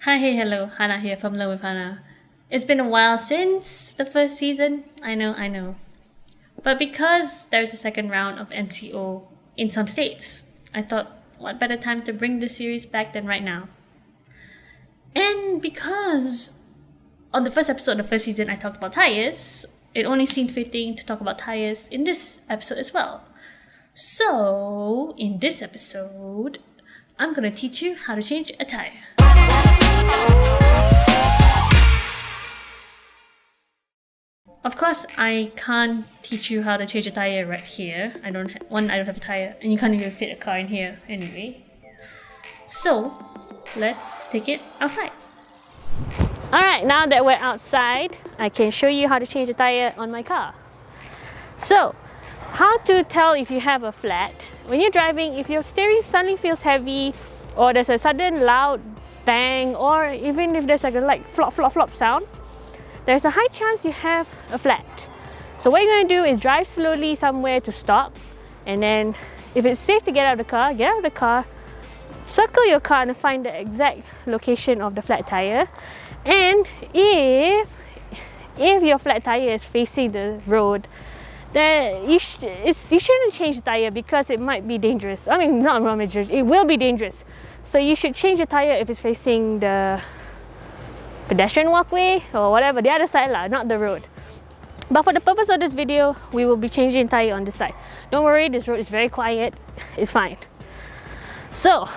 Hi, hey, hello, Hana here from Learn with Hana. It's been a while since the first season, I know. But because there's a second round of MCO in some states, I thought what better time to bring this series back than right now. And because on the first episode of the first season I talked about tires, it only seemed fitting to talk about tires in this episode as well. So, in this episode, I'm gonna teach you how to change a tire. Of course, I can't teach you how to change a tire right here. I don't have a tire, and you can't even fit a car in here anyway. So, let's take it outside. Alright, now that we're outside, I can show you how to change a tire on my car. So, how to tell if you have a flat. When you're driving, if your steering suddenly feels heavy, or there's a sudden loud bang, or even if there's like a flop sound, there's a high chance you have a flat. So what you're going to do is drive slowly somewhere to stop, and then if it's safe to get out of the car, get out of the car, circle your car and find the exact location of the flat tire. And if your flat tire is facing the road, then you shouldn't change the tire because it might be dangerous. I mean, not dangerous, it will be dangerous. So you should change the tire if it's facing the pedestrian walkway or whatever, the other side lah, not the road. But for the purpose of this video, we will be changing tire on this side. Don't worry, this road is very quiet, it's fine. So,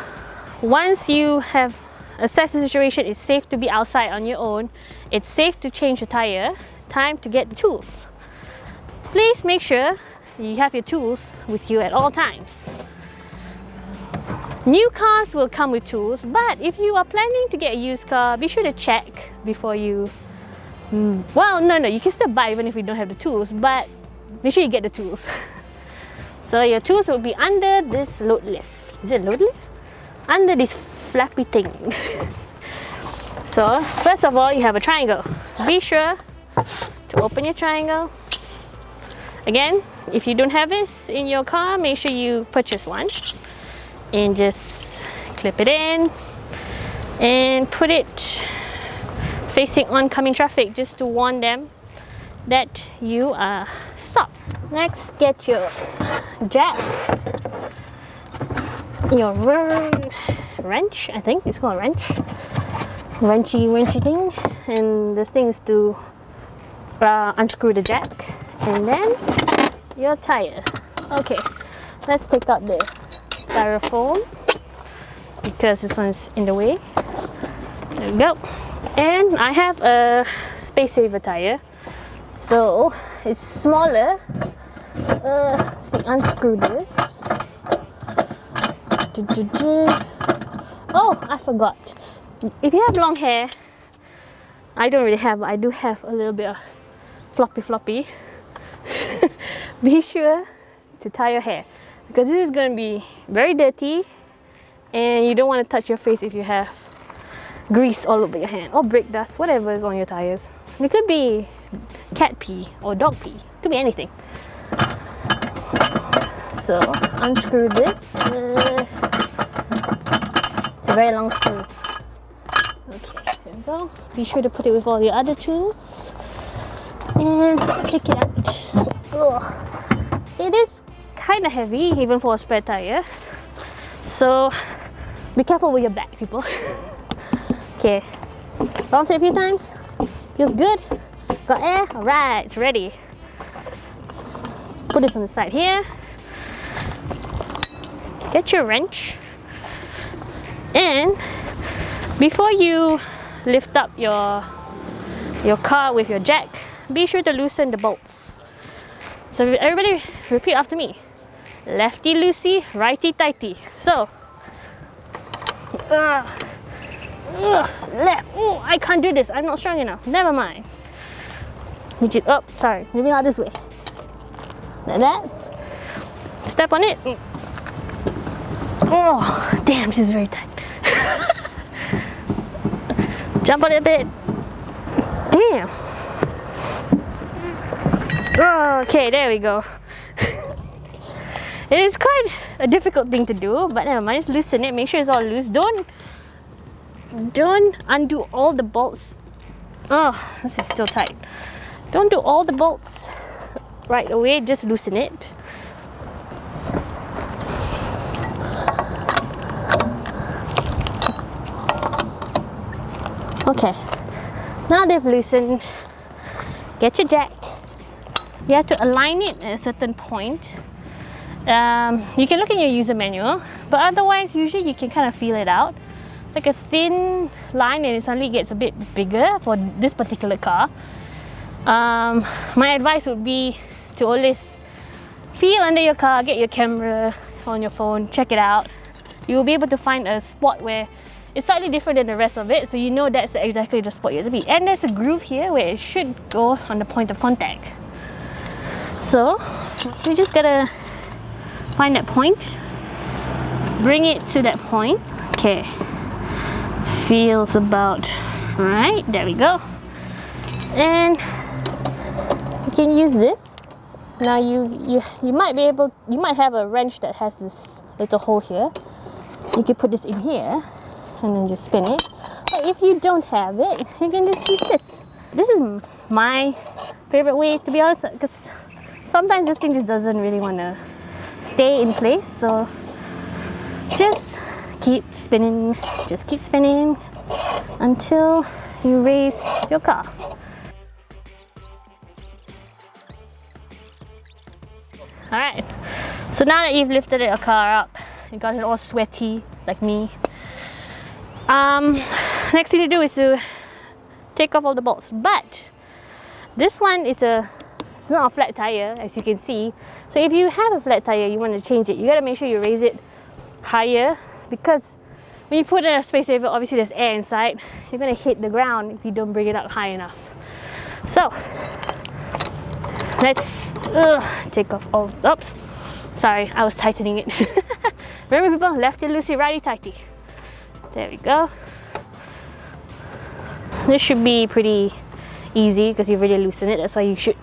once you have assessed the situation, it's safe to be outside on your own, it's safe to change the tire, time to get the tools. Please make sure you have your tools with you at all times. New cars will come with tools, but if you are planning to get a used car, be sure to check before you... Well, no, you can still buy even if you don't have the tools, but make sure you get the tools. So your tools will be under this load lift. Is it load lift? Under this flappy thing. So, first of all, you have a triangle. Be sure to open your triangle. Again, if you don't have this in your car, make sure you purchase one. And just clip it in and put it facing oncoming traffic just to warn them that you are stopped. Next, get your jack, your wrench, I think it's called a wrench, wrenchy thing, and this thing is to unscrew the jack, and then your tire. Okay, let's take out the styrofoam because this one's in the way. There we go. And I have a space saver tire, so it's smaller. Let's see, unscrew this. Oh, I forgot. If you have long hair, I don't really have, but I do have a little bit of floppy. Be sure to tie your hair, because this is going to be very dirty and you don't want to touch your face if you have grease all over your hand or brake dust, whatever is on your tires. It could be cat pee or dog pee, it could be anything. So unscrew this. It's a very long screw. Okay, there we go. Be sure to put it with all your other tools and take it out. Ugh. It is kind of heavy even for a spare tire, so be careful with your back, people. Okay, bounce it a few times. Feels good. Got air. All right, it's ready. Put this on the side here. Get your wrench, and before you lift up your car with your jack, be sure to loosen the bolts. So everybody repeat after me. Lefty loosey, righty tighty. So, left. Oh, I can't do this. I'm not strong enough. Never mind. Oh, sorry. Maybe not this way. Like that. Step on it. Oh, damn, this is very tight. Jump on it a bit. Damn. Okay, there we go. It is quite a difficult thing to do, but never mind, just loosen it, make sure it's all loose. Don't Don't undo all the bolts. Oh, this is still tight. Don't do all the bolts right away, just loosen it. Okay, now they've loosened. Get your jack. You have to align it at a certain point. You can look in your user manual, but otherwise usually you can kind of feel it out. It's like a thin line and it suddenly gets a bit bigger for this particular car. My advice would be to always feel under your car, get your camera on your phone, check it out. You will be able to find a spot where it's slightly different than the rest of it, so you know that's exactly the spot you have to be. And there's a groove here where it should go on the point of contact. So we just gotta find that point, bring it to that point. Okay, feels about right. There we go. And you can use this. Now you might be able, you might have a wrench that has this little hole here. You could put this in here and then just spin it. But if you don't have it, you can just use this. This is my favorite way, to be honest, because sometimes this thing just doesn't really want to stay in place. So just keep spinning, until you raise your car. Alright, so now that you've lifted your car up, you got it all sweaty like me. Next thing to do is to take off all the bolts. But this one is it's not a flat tire, as you can see. So if you have a flat tire, you want to change it, you gotta make sure you raise it higher, because when you put in a space saver, obviously there's air inside. You're gonna hit the ground if you don't bring it up high enough. So let's take off all. Oops, sorry, I was tightening it. Remember, people, lefty loosey, righty tighty. There we go. This should be pretty easy because you've already loosened it. That's why you should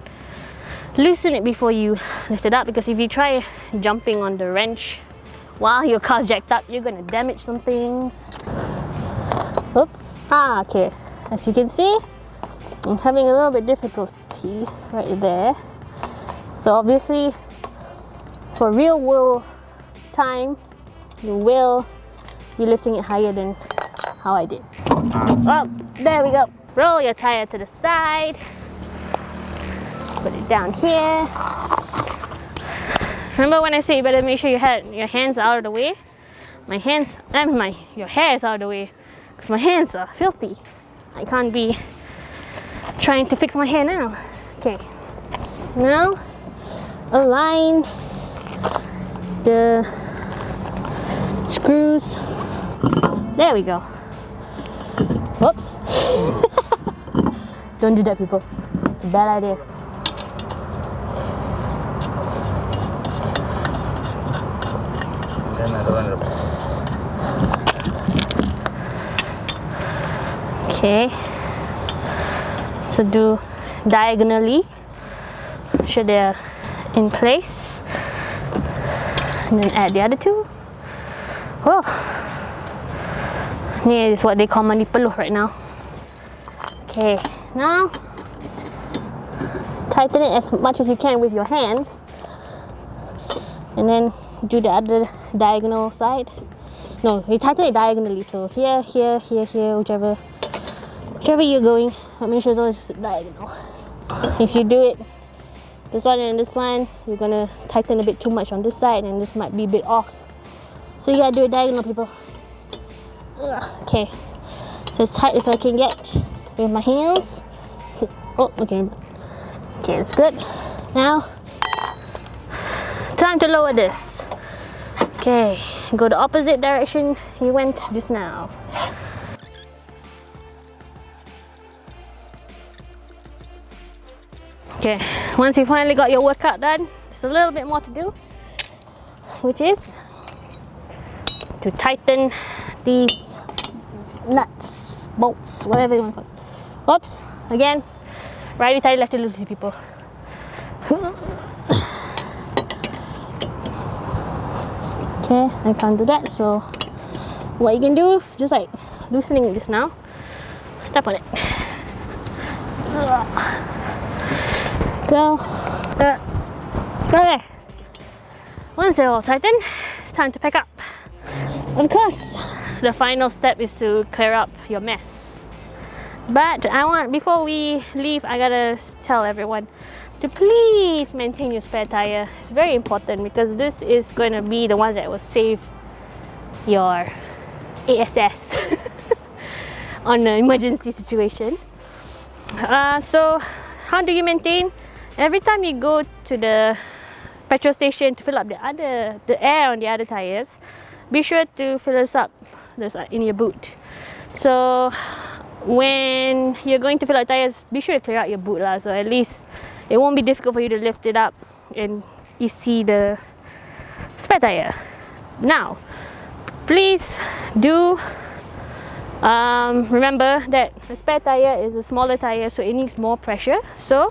loosen it before you lift it up, because if you try jumping on the wrench while your car's jacked up, you're gonna damage some things. Oops. Okay. As you can see, I'm having a little bit difficulty right there. So obviously, for real world time, you will be lifting it higher than how I did. Oh, there we go. Roll your tire to the side. Put it down here. Remember when I say you better make sure your hands are out of the way? Your hair is out of the way, because my hands are filthy. I can't be trying to fix my hair now. Okay, now align the screws. There we go. Whoops. Don't do that, people. It's a bad idea. Okay, so do diagonally, make sure they're in place, and then add the other two. Oh, this is what they call mani peluh right now. Okay, now tighten it as much as you can with your hands, and then do the other diagonal side. No, you tighten it diagonally, so here, here, here, here, whichever you're going, but make sure it's always diagonal. If you do it this one and this one, you're gonna tighten a bit too much on this side, and this might be a bit off. So you gotta do it diagonal, people. Okay, so as tight as I can get with my hands. Oh, okay. Okay, that's good. Now, time to lower this. Okay, go the opposite direction you went just now. Okay, once you finally got your workout done, just a little bit more to do, which is to tighten these nuts, bolts, whatever you want to call it. Oops, again, righty tighty, lefty loosey, people. Okay, I can't do that, so what you can do, just like loosening just now. Step on it. Go. Okay. Once they're all tightened, it's time to pack up. Of course, the final step is to clear up your mess. But before we leave, I gotta tell everyone to please maintain your spare tire. It's very important because this is going to be the one that will save your ASS on an emergency situation. So how do you maintain? Every time you go to the petrol station to fill up the air on the other tires, be sure to fill this up in your boot. So when you're going to fill out tires, be sure to clear out your boot so at least it won't be difficult for you to lift it up and you see the spare tire. Now, please do remember that the spare tire is a smaller tire, so it needs more pressure. So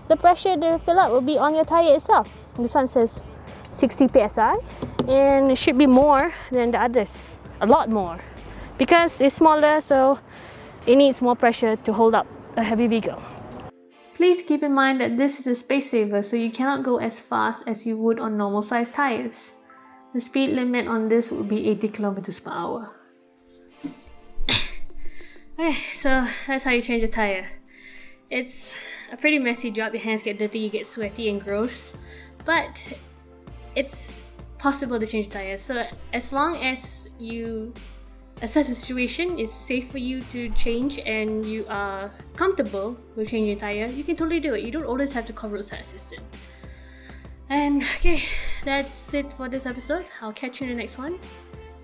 the pressure to fill up will be on your tire itself. This one says 60 psi, and it should be more than the others, a lot more, because it's smaller, so it needs more pressure to hold up a heavy vehicle. Please keep in mind that this is a space saver, so you cannot go as fast as you would on normal size tires. The speed limit on this would be 80 kilometers per hour. Okay, so that's how you change a tire. It's a pretty messy job. Your hands get dirty, you get sweaty and gross, but it's possible to change a tire. So as long as you assess the situation is safe for you to change and you are comfortable with changing a tire, you can totally do it. You don't always have to call roadside assistant. And okay, that's it for this episode. I'll catch you in the next one.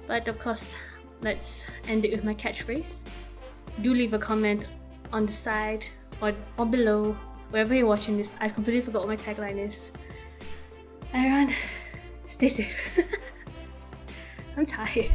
But of course, let's end it with my catchphrase. Do leave a comment on the side or below, wherever you're watching this. I completely forgot what my tagline is. Everyone, stay safe. I'm tired.